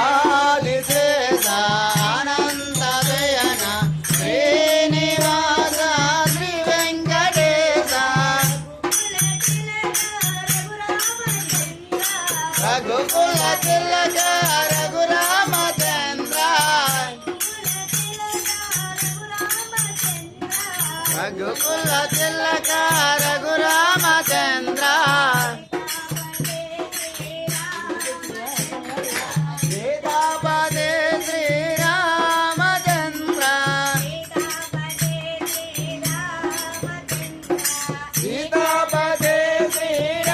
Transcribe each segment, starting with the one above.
ఆదిశేష అనంతదయన శ్రీనివాస శ్రీ వెంకటేశ రఘుకుల తిలక రఘురామచంద్ర రఘుకుల తిలక రఘురామచంద్ర సీతాపదే శ్రీరామచంద్ర సీతాపదే శ్రీరామచంద్ర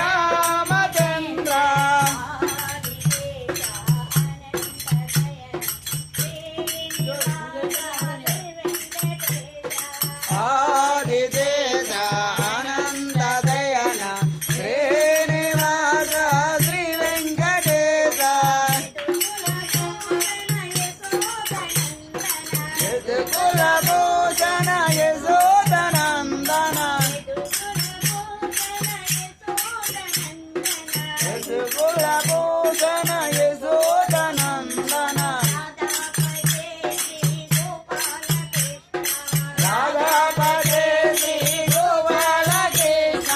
ఆదిశేష అనంతదయన శ్రీనివాస శ్రీ వెంకటేశ యదుకుల భూషణ యశోదనందన యదుకుల భూషణ యశోదనందన రాధాపదే శ్రీ గోపాలకృష్ణ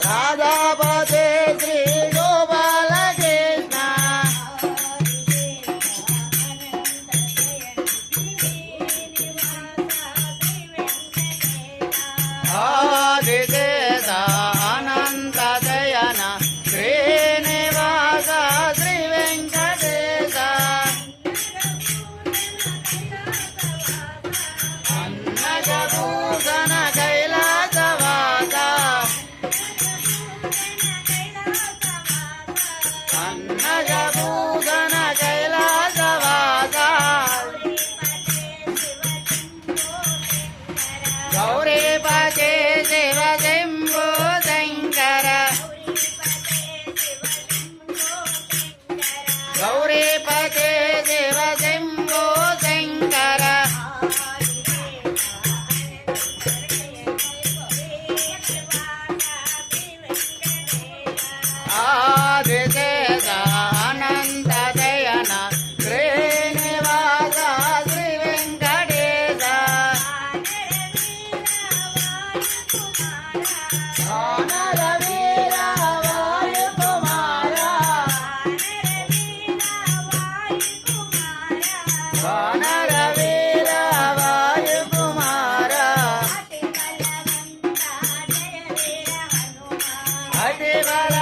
రాధాపదే శ్రీ గోపాలకృష్ణ ఆదిశేష అనంతదయన శ్రీనివాస శ్రీ వెంకటేశ అన్నగభూషణ కైలాసవాస అన్నగభూషణ కైలాసవాస గౌరీపతే శివ శంభో శంకర గౌరీపతే శివ శంభో శంకర ఆదిశేష అనంతదయన శ్రీనివాస శ్రీ వెంకటేశ వానరవీర వాయుకుమార వానరవీర వాయుకుమార అతి బల